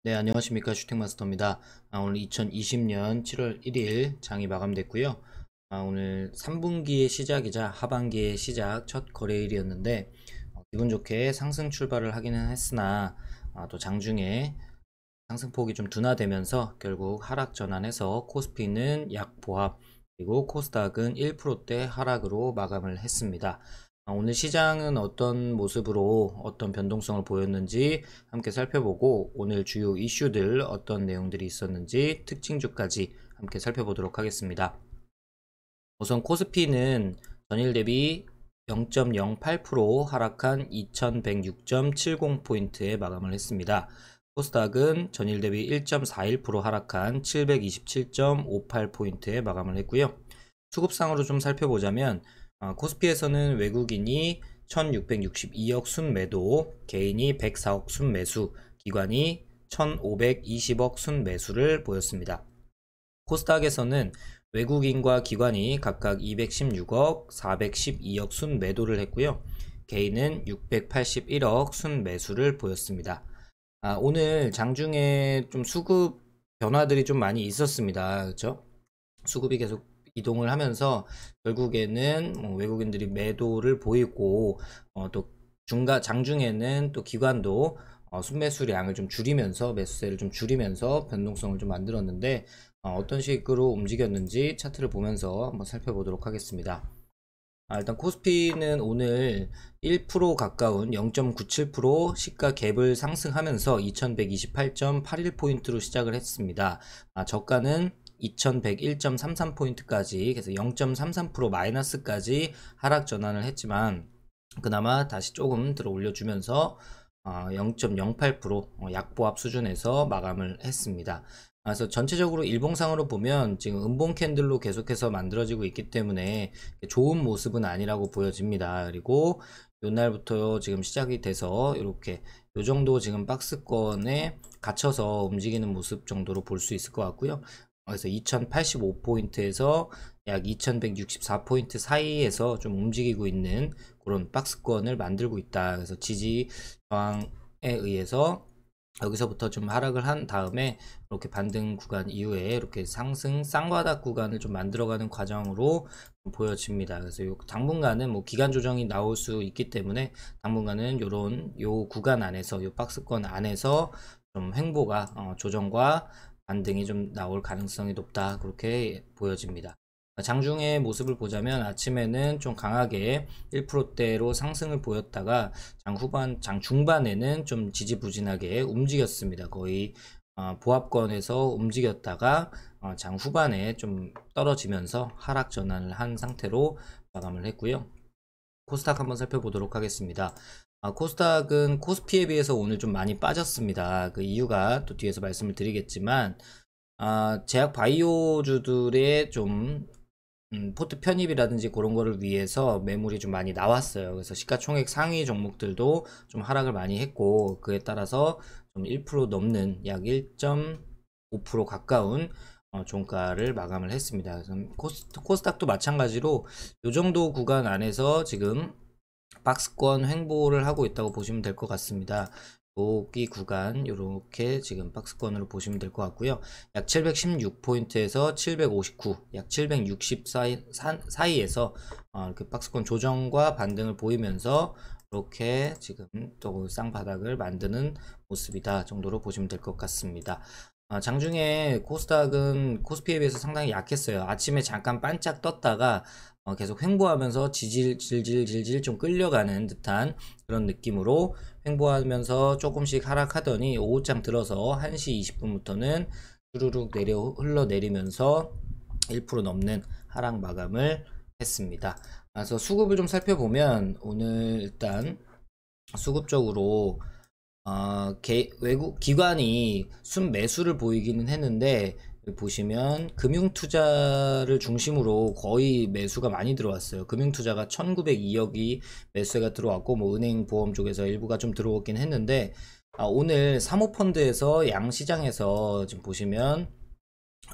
네, 안녕하십니까. 슈팅마스터입니다. 오늘 2020년 7월 1일 장이 마감됐고요. 오늘 3분기의 시작이자 하반기의 시작 첫 거래일이었는데 기분 좋게 상승 출발을 하기는 했으나 또 장중에 상승폭이 좀 둔화되면서 결국 하락 전환해서 코스피는 약보합, 그리고 코스닥은 1%대 하락으로 마감을 했습니다. 오늘 시장은 어떤 모습으로 어떤 변동성을 보였는지 함께 살펴보고, 오늘 주요 이슈들 어떤 내용들이 있었는지 특징주까지 함께 살펴보도록 하겠습니다. 우선 코스피는 전일 대비 0.08% 하락한 2106.70포인트에 마감을 했습니다. 코스닥은 전일 대비 1.41% 하락한 727.58포인트에 마감을 했고요. 수급상으로 좀 살펴보자면 코스피에서는 외국인이 1662억 순매도, 개인이 104억 순매수, 기관이 1520억 순매수를 보였습니다. 코스닥에서는 외국인과 기관이 각각 216억, 412억 순매도를 했고요. 개인은 681억 순매수를 보였습니다. 오늘 장중에 좀 수급 변화들이 좀 많이 있었습니다. 그렇죠? 수급이 계속 이동을 하면서 결국에는 외국인들이 매도를 보이고, 또 장중에는 또 기관도 순매수량을 좀 줄이면서, 매수세를 좀 줄이면서 변동성을 좀 만들었는데, 어떤 식으로 움직였는지 차트를 보면서 한번 살펴보도록 하겠습니다. 일단 코스피는 오늘 1% 가까운 0.97% 시가 갭을 상승하면서 2128.81포인트로 시작을 했습니다. 저가는 2101.33포인트까지, 그래서 0.33% 마이너스까지 하락 전환을 했지만 그나마 다시 조금 들어 올려주면서 0.08% 약보합 수준에서 마감을 했습니다. 그래서 전체적으로 일봉상으로 보면 지금 음봉 캔들로 계속해서 만들어지고 있기 때문에 좋은 모습은 아니라고 보여집니다. 그리고 요날부터 지금 시작이 돼서 이렇게 요 정도 지금 박스권에 갇혀서 움직이는 모습 정도로 볼 수 있을 것 같고요. 그래서 2085포인트에서 약 2164포인트 사이에서 좀 움직이고 있는 그런 박스권을 만들고 있다. 그래서 지지 저항에 의해서 여기서부터 좀 하락을 한 다음에 이렇게 반등 구간 이후에 이렇게 상승 쌍바닥 구간을 좀 만들어가는 과정으로 보여집니다. 그래서 요 당분간은 뭐 기간 조정이 나올 수 있기 때문에 당분간은 요 구간 안에서, 요 박스권 안에서 좀 횡보가 조정과 반등이 좀 나올 가능성이 높다, 그렇게 보여집니다. 장중의 모습을 보자면 아침에는 좀 강하게 1%대로 상승을 보였다가 장 중반에는 좀 지지부진하게 움직였습니다. 거의 보합권에서 움직였다가 장 후반에 좀 떨어지면서 하락 전환을 한 상태로 마감을 했고요. 코스닥 한번 살펴보도록 하겠습니다. 코스닥은 코스피에 비해서 오늘 좀 많이 빠졌습니다. 그 이유가 또 뒤에서 말씀을 드리겠지만, 제약 바이오주들의 좀 포트 편입이라든지 그런 거를 위해서 매물이 좀 많이 나왔어요. 그래서 시가총액 상위 종목들도 좀 하락을 많이 했고, 그에 따라서 좀 1% 넘는 약 1.5% 가까운 종가를 마감을 했습니다. 그래서 코스닥도 마찬가지로 요 정도 구간 안에서 지금 박스권 횡보를 하고 있다고 보시면 될 것 같습니다. 여기 구간 이렇게 지금 박스권으로 보시면 될 것 같고요. 약 716포인트에서 759, 약 760 사이에서 이렇게 박스권 조정과 반등을 보이면서 이렇게 지금 또 쌍바닥을 만드는 모습이다 정도로 보시면 될 것 같습니다. 장중에 코스닥은 코스피에 비해서 상당히 약했어요. 아침에 잠깐 반짝 떴다가 계속 횡보하면서 질질 좀 끌려가는 듯한 그런 느낌으로 횡보하면서 조금씩 하락하더니 오후장 들어서 1시 20분부터는 주르륵 흘러내리면서 1% 넘는 하락 마감을 했습니다. 그래서 수급을 좀 살펴보면 오늘 일단 수급적으로 외국 기관이 순매수를 보이기는 했는데, 보시면 금융투자를 중심으로 거의 매수가 많이 들어왔어요. 금융투자가 1902억이 매수가 들어왔고, 뭐 은행 보험 쪽에서 일부가 좀 들어오긴 했는데, 오늘 사모펀드에서 양시장에서 지금 보시면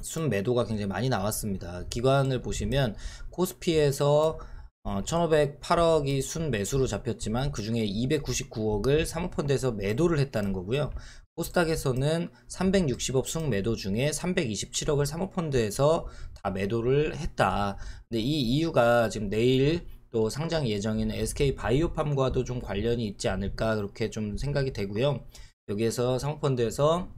순매도가 굉장히 많이 나왔습니다. 기관을 보시면 코스피에서 1508억이 순매수로 잡혔지만 그 중에 299억을 사모펀드에서 매도를 했다는 거고요. 코스닥에서는 360억 순 매도 중에 327억을 사모펀드에서 다 매도를 했다. 근데 이 이유가 지금 내일 또 상장 예정인 SK바이오팜과도 좀 관련이 있지 않을까 그렇게 좀 생각이 되고요. 여기에서 사모펀드에서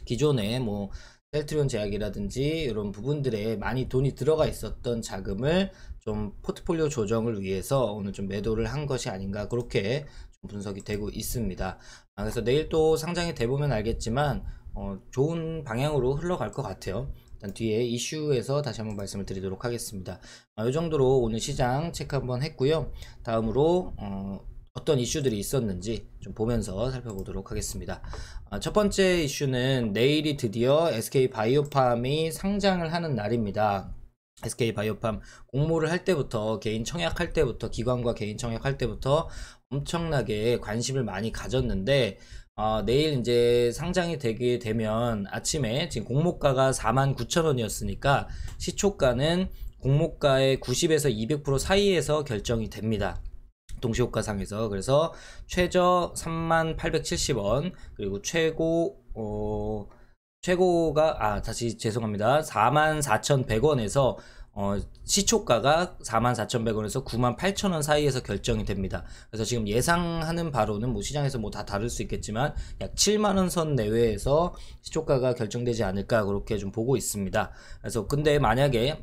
기존에 뭐 셀트리온 제약이라든지 이런 부분들에 많이 돈이 들어가 있었던 자금을 좀 포트폴리오 조정을 위해서 오늘 좀 매도를 한 것이 아닌가 그렇게 좀 분석이 되고 있습니다. 그래서 내일 또 상장이 돼 보면 알겠지만 좋은 방향으로 흘러갈 것 같아요. 일단 뒤에 이슈에서 다시 한번 말씀을 드리도록 하겠습니다. 이 정도로 오늘 시장 체크 한번 했고요. 다음으로 어떤 이슈들이 있었는지 좀 보면서 살펴보도록 하겠습니다. 첫 번째 이슈는 내일이 드디어 SK바이오팜이 상장을 하는 날입니다. SK바이오팜 공모를 할 때부터 개인 청약할 때부터 기관과 개인 청약할 때부터 엄청나게 관심을 많이 가졌는데 내일 이제 상장이 되게 되면 아침에 지금 공모가가 49,000원이었으니까 시초가는 공모가의 90에서 200% 사이에서 결정이 됩니다. 동시호가상에서. 그래서 최저 3870원 그리고 최고가 다시 죄송합니다 44,100원에서 시초가가 44,100원에서 98,000원 사이에서 결정이 됩니다. 그래서 지금 예상하는 바로는 뭐 시장에서 뭐 다 다를 수 있겠지만 약 7만원 선 내외에서 시초가가 결정되지 않을까 그렇게 좀 보고 있습니다. 그래서 근데 만약에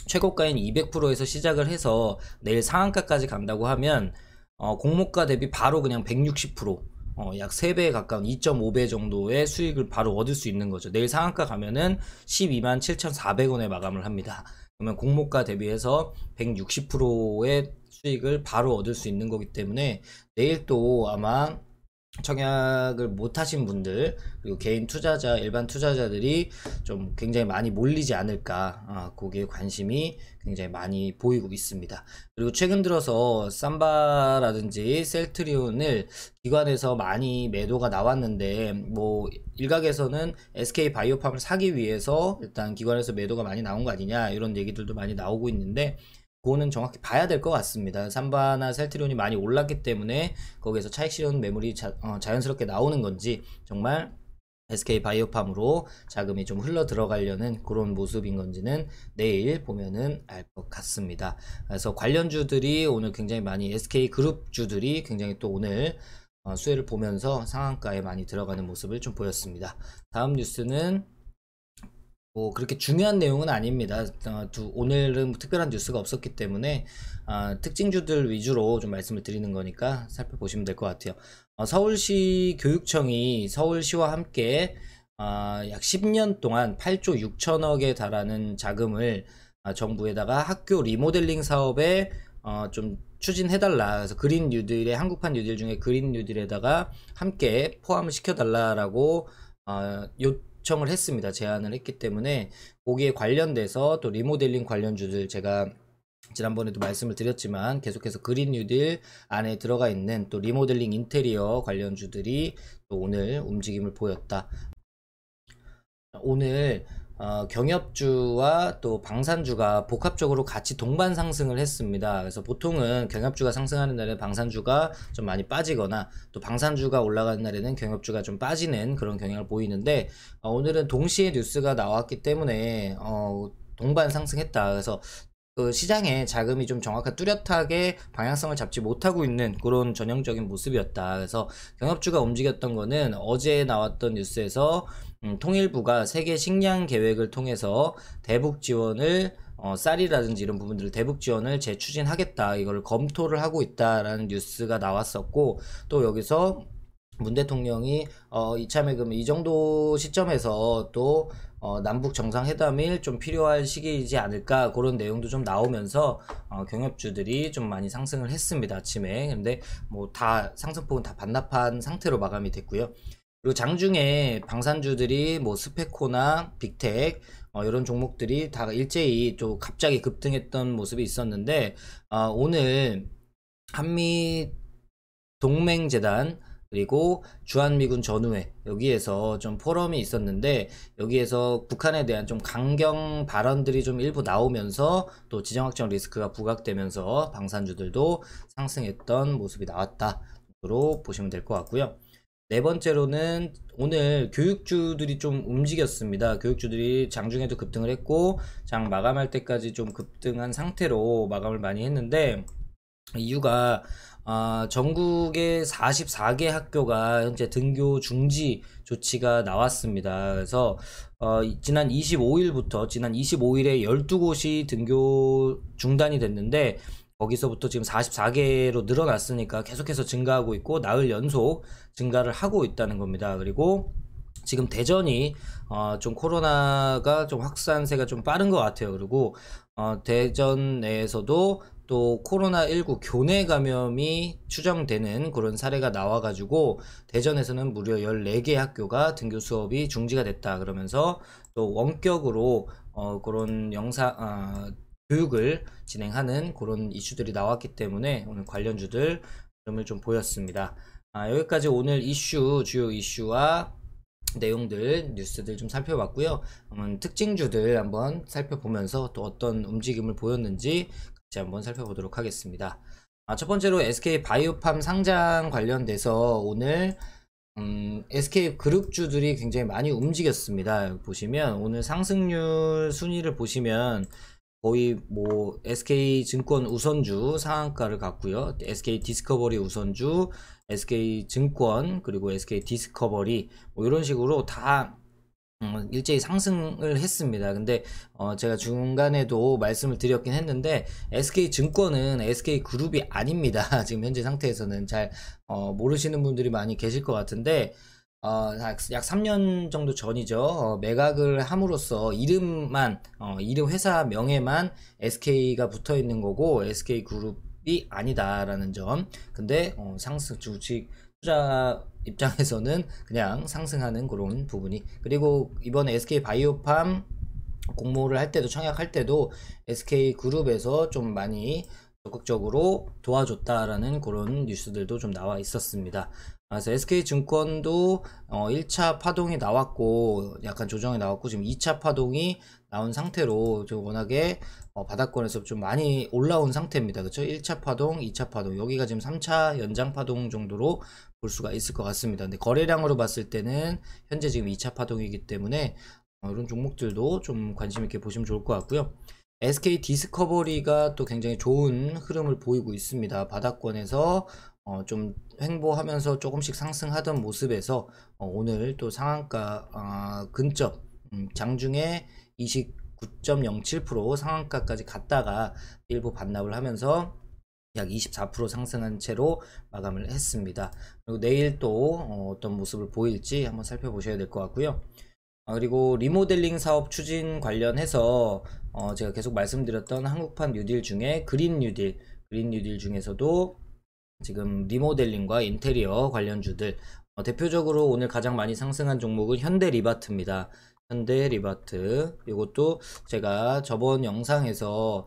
최고가인 200%에서 시작을 해서 내일 상한가까지 간다고 하면 공모가 대비 바로 그냥 160%, 약 3배에 가까운 2.5배 정도의 수익을 바로 얻을 수 있는 거죠. 내일 상한가 가면은 127,400원에 마감을 합니다. 그러면 공모가 대비해서 160%의 수익을 바로 얻을 수 있는 거기 때문에 내일 또 아마 청약을 못 하신 분들 그리고 개인 투자자 일반 투자자들이 좀 굉장히 많이 몰리지 않을까 거기에 관심이 굉장히 많이 보이고 있습니다. 그리고 최근 들어서 삼바라든지 셀트리온을 기관에서 많이 매도가 나왔는데 뭐 일각에서는 SK바이오팜을 사기 위해서 일단 기관에서 매도가 많이 나온 거 아니냐 이런 얘기들도 많이 나오고 있는데 그거는 정확히 봐야 될 것 같습니다. 삼바나 셀트리온이 많이 올랐기 때문에 거기에서 차익 실현 매물이 자연스럽게 나오는 건지 정말 SK바이오팜으로 자금이 좀 흘러 들어가려는 그런 모습인 건지는 내일 보면은 알 것 같습니다. 그래서 관련주들이 오늘 굉장히 많이 SK그룹주들이 굉장히 또 오늘 수혜를 보면서 상한가에 많이 들어가는 모습을 좀 보였습니다. 다음 뉴스는 뭐 그렇게 중요한 내용은 아닙니다. 오늘은 특별한 뉴스가 없었기 때문에 특징주들 위주로 좀 말씀을 드리는 거니까 살펴보시면 될 것 같아요. 서울시 교육청이 서울시와 함께 약 10년 동안 8조 6천억에 달하는 자금을 정부에다가 학교 리모델링 사업에 좀 추진해달라. 그래서 그린 뉴딜의 한국판 뉴딜 중에 그린 뉴딜에다가 함께 포함을 시켜달라라고 요청을 했습니다. 제안을 했기 때문에 거기에 관련돼서 또 리모델링 관련주들 제가 지난번에도 말씀을 드렸지만 계속해서 그린 뉴딜 안에 들어가 있는 또 리모델링 인테리어 관련주들이 또 오늘 움직임을 보였다. 오늘 경협주와 또 방산주가 복합적으로 같이 동반 상승을 했습니다. 그래서 보통은 경협주가 상승하는 날에 방산주가 좀 많이 빠지거나 또 방산주가 올라가는 날에는 경협주가 좀 빠지는 그런 경향을 보이는데 오늘은 동시에 뉴스가 나왔기 때문에 동반 상승했다. 그래서 그 시장에 자금이 좀 정확한 뚜렷하게 방향성을 잡지 못하고 있는 그런 전형적인 모습이었다. 그래서 경협주가 움직였던 거는 어제 나왔던 뉴스에서 통일부가 세계 식량 계획을 통해서 대북 지원을 쌀이라든지 이런 부분들을 대북 지원을 재추진하겠다. 이걸 검토를 하고 있다라는 뉴스가 나왔었고 또 여기서 문 대통령이 이참에 그럼 이 정도 시점에서 또 남북 정상회담이 좀 필요할 시기이지 않을까 그런 내용도 좀 나오면서 경협주들이 좀 많이 상승을 했습니다. 아침에. 근데 뭐 다 상승폭은 다 반납한 상태로 마감이 됐고요. 그리고 장중에 방산주들이 뭐 스페코나 빅텍 이런 종목들이 다 일제히 좀 갑자기 급등했던 모습이 있었는데 오늘 한미 동맹재단 그리고 주한미군 전후회 여기에서 좀 포럼이 있었는데 여기에서 북한에 대한 좀 강경 발언들이 좀 일부 나오면서 또 지정학적 리스크가 부각되면서 방산주들도 상승했던 모습이 나왔다 정도로 보시면 될 것 같고요. 네 번째로는 오늘 교육주들이 좀 움직였습니다. 교육주들이 장중에도 급등을 했고 장 마감할 때까지 좀 급등한 상태로 마감을 많이 했는데, 이유가 전국의 44개 학교가 현재 등교 중지 조치가 나왔습니다. 그래서 지난 25일부터 지난 25일에 12곳이 등교 중단이 됐는데, 거기서부터 지금 44개로 늘어났으니까 계속해서 증가하고 있고 나흘 연속 증가를 하고 있다는 겁니다. 그리고 지금 대전이 좀 코로나가 좀 확산세가 좀 빠른 것 같아요. 그리고 대전 내에서도 또 코로나19 교내 감염이 추정되는 그런 사례가 나와가지고 대전에서는 무려 14개 학교가 등교 수업이 중지가 됐다. 그러면서 또 원격으로 그런 교육을 진행하는 그런 이슈들이 나왔기 때문에 오늘 관련주들 흐름을 좀 보였습니다. 여기까지 오늘 주요 이슈와 내용들, 뉴스들 좀 살펴봤고요. 특징주들 한번 살펴보면서 또 어떤 움직임을 보였는지 같이 한번 살펴보도록 하겠습니다. 첫 번째로 SK 바이오팜 상장 관련돼서 오늘 SK 그룹주들이 굉장히 많이 움직였습니다. 보시면 오늘 상승률 순위를 보시면 거의 뭐 SK증권 우선주 상한가를 갔고요. SK디스커버리 우선주, SK증권, 그리고 SK디스커버리 뭐 이런 식으로 다 일제히 상승을 했습니다. 근데 제가 중간에도 말씀을 드렸긴 했는데 SK증권은 SK그룹이 아닙니다. 지금 현재 상태에서는 잘 모르시는 분들이 많이 계실 것 같은데 약 3년 정도 전이죠. 매각을 함으로써 이름만 이름 회사 명예만 SK가 붙어 있는 거고 SK그룹이 아니다라는 점. 근데 상승 주식 투자 입장에서는 그냥 상승하는 그런 부분이, 그리고 이번에 SK바이오팜 공모를 할 때도 청약할 때도 SK그룹에서 좀 많이 적극적으로 도와줬다라는 그런 뉴스들도 좀 나와 있었습니다. 그래서 SK증권도 1차 파동이 나왔고 약간 조정이 나왔고 지금 2차 파동이 나온 상태로 좀 워낙에 바닥권에서 좀 많이 올라온 상태입니다. 그렇죠? 1차 파동, 2차 파동, 여기가 지금 3차 연장 파동 정도로 볼 수가 있을 것 같습니다. 근데 거래량으로 봤을 때는 현재 지금 2차 파동이기 때문에 이런 종목들도 좀 관심 있게 보시면 좋을 것 같고요. SK 디스커버리가 또 굉장히 좋은 흐름을 보이고 있습니다. 바닥권에서 좀 횡보하면서 조금씩 상승하던 모습에서 오늘 또 상한가 근접 장중에 29.07% 상한가까지 갔다가 일부 반납을 하면서 약 24% 상승한 채로 마감을 했습니다. 그리고 내일 또 어떤 모습을 보일지 한번 살펴보셔야 될 것 같고요. 그리고 리모델링 사업 추진 관련해서 제가 계속 말씀드렸던 한국판 뉴딜 중에 그린 뉴딜 중에서도 지금 리모델링과 인테리어 관련주들 대표적으로 오늘 가장 많이 상승한 종목은 현대리바트입니다. 현대리바트, 이것도 제가 저번 영상에서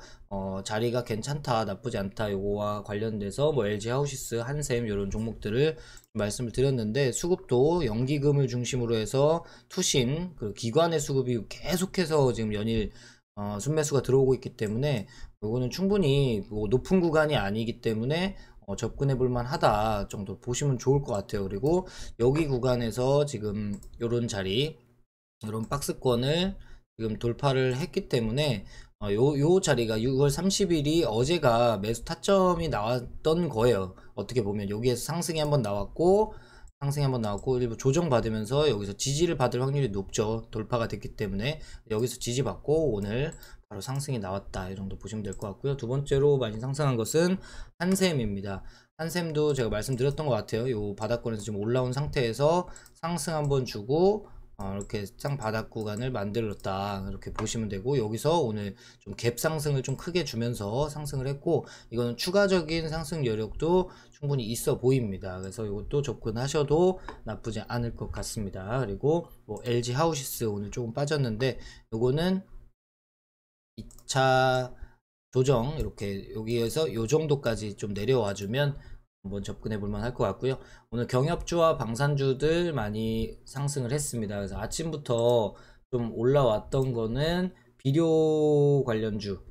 자리가 괜찮다, 나쁘지 않다, 요거와 관련돼서 뭐 LG하우시스, 한샘 이런 종목들을 말씀을 드렸는데, 수급도 연기금을 중심으로 해서 투신, 그 기관의 수급이 계속해서 지금 연일 순매수가 들어오고 있기 때문에 요거는 충분히 뭐 높은 구간이 아니기 때문에 접근해 볼만 하다 정도 보시면 좋을 것 같아요. 그리고 여기 구간에서 지금 요런 자리, 이런 박스권을 지금 돌파를 했기 때문에 요 자리가 6월 30일이 어제가 매수 타점이 나왔던 거예요. 어떻게 보면 여기에서 상승이 한번 나왔고 일부 조정받으면서 여기서 지지를 받을 확률이 높죠. 돌파가 됐기 때문에 여기서 지지받고 오늘 바로 상승이 나왔다, 이 정도 보시면 될 것 같고요. 두 번째로 많이 상승한 것은 한샘입니다. 한샘도 제가 말씀드렸던 것 같아요. 요 바닥권에서 지금 올라온 상태에서 상승 한번 주고 이렇게 바닥 구간을 만들었다, 이렇게 보시면 되고, 여기서 오늘 좀 갭 상승을 좀 크게 주면서 상승을 했고, 이거는 추가적인 상승 여력도 충분히 있어 보입니다. 그래서 이것도 접근하셔도 나쁘지 않을 것 같습니다. 그리고 뭐 LG 하우시스 오늘 조금 빠졌는데, 요거는 2차 조정, 이렇게 여기에서 요 정도까지 좀 내려와 주면 한번 접근해 볼만 할 것 같고요. 오늘 경협주와 방산주들 많이 상승을 했습니다. 그래서 아침부터 좀 올라왔던 거는 비료 관련주,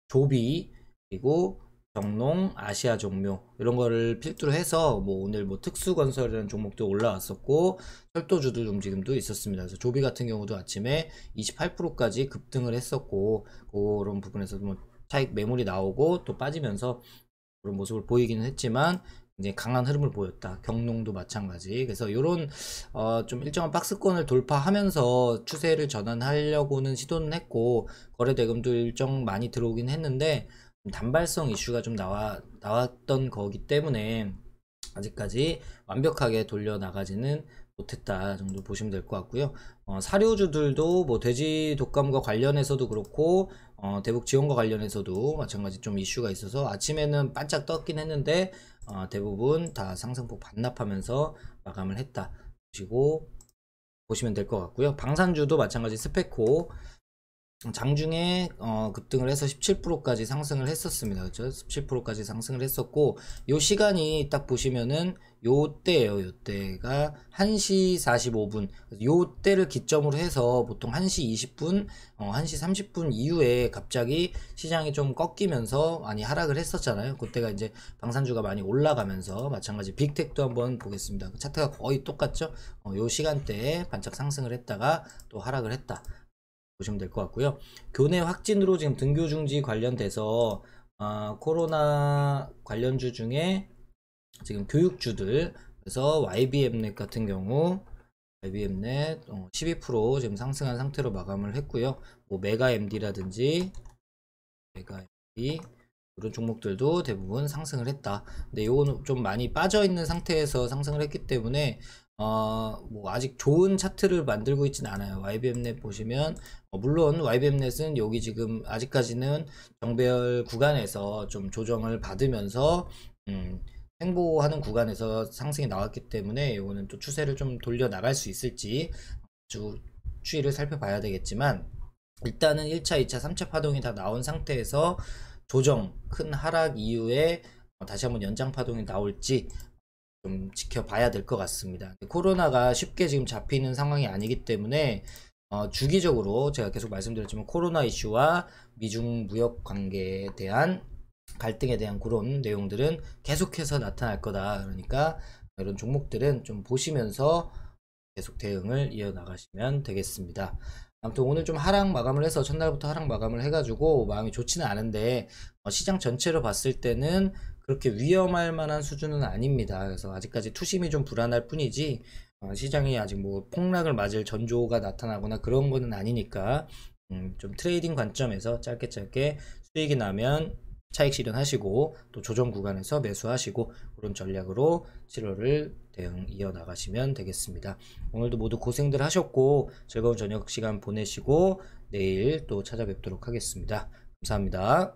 조비, 그리고 정농, 아시아 종묘 이런 거를 필두로 해서 뭐 오늘 뭐 특수건설이라는 종목도 올라왔었고 철도주들 움직임도 있었습니다. 그래서 조비 같은 경우도 아침에 28%까지 급등을 했었고 그런 부분에서 뭐 차익 매물이 나오고 또 빠지면서 그런 모습을 보이기는 했지만 이제 강한 흐름을 보였다. 경농도 마찬가지. 그래서 이런 좀 일정한 박스권을 돌파하면서 추세를 전환하려고는 시도는 했고 거래 대금도 일정 많이 들어오긴 했는데 단발성 이슈가 좀 나왔던 거기 때문에 아직까지 완벽하게 돌려나가지는 못했다 정도 보시면 될 것 같고요. 사료주들도 뭐 돼지 독감과 관련해서도 그렇고 대북 지원과 관련해서도 마찬가지 좀 이슈가 있어서 아침에는 반짝 떴긴 했는데 대부분 다 상승폭 반납하면서 마감을 했다 보시면 될 것 같고요. 방산주도 마찬가지 스페코 장중에 급등을 해서 17%까지 상승을 했었습니다. 그렇죠? 17%까지 상승을 했었고 요 시간이 딱 보시면은 요 때예요. 요 때가 1시 45분. 요 때를 기점으로 해서 보통 1시 20분, 1시 30분 이후에 갑자기 시장이 좀 꺾이면서 많이 하락을 했었잖아요. 그때가 이제 방산주가 많이 올라가면서 마찬가지 빅텍도 한번 보겠습니다. 차트가 거의 똑같죠? 요 시간대에 반짝 상승을 했다가 또 하락을 했다. 보시면 될 것 같고요. 교내 확진으로 지금 등교 중지 관련돼서 코로나 관련주 중에 지금 교육주들 그래서 YBM넷 같은 경우 YBM넷 12% 지금 상승한 상태로 마감을 했고요. 뭐 메가MD라든지 메가MD 이런 종목들도 대부분 상승을 했다. 근데 요거는 좀 많이 빠져 있는 상태에서 상승을 했기 때문에 뭐 아직 좋은 차트를 만들고 있진 않아요. YBM넷 보시면 물론 YBM넷은 여기 지금 아직까지는 정배열 구간에서 좀 조정을 받으면서 횡보하는 구간에서 상승이 나왔기 때문에 이거는 또 추세를 좀 돌려 나갈 수 있을지 추이를 살펴봐야 되겠지만 일단은 1차, 2차, 3차 파동이 다 나온 상태에서 조정 큰 하락 이후에 다시 한번 연장 파동이 나올지 좀 지켜봐야 될 것 같습니다. 코로나가 쉽게 지금 잡히는 상황이 아니기 때문에 주기적으로 제가 계속 말씀드렸지만 코로나 이슈와 미중 무역 관계에 대한 갈등에 대한 그런 내용들은 계속해서 나타날 거다. 그러니까 이런 종목들은 좀 보시면서 계속 대응을 이어나가시면 되겠습니다. 아무튼 오늘 좀 하락 마감을 해서 첫날부터 하락 마감을 해가지고 마음이 좋지는 않은데 시장 전체로 봤을 때는 그렇게 위험할 만한 수준은 아닙니다. 그래서 아직까지 투심이 좀 불안할 뿐이지 시장이 아직 뭐 폭락을 맞을 전조가 나타나거나 그런 거는 아니니까 좀 트레이딩 관점에서 짧게 수익이 나면 차익 실현하시고 또 조정 구간에서 매수하시고 그런 전략으로 7월을 대응 이어나가시면 되겠습니다. 오늘도 모두 고생들 하셨고 즐거운 저녁 시간 보내시고 내일 또 찾아뵙도록 하겠습니다. 감사합니다.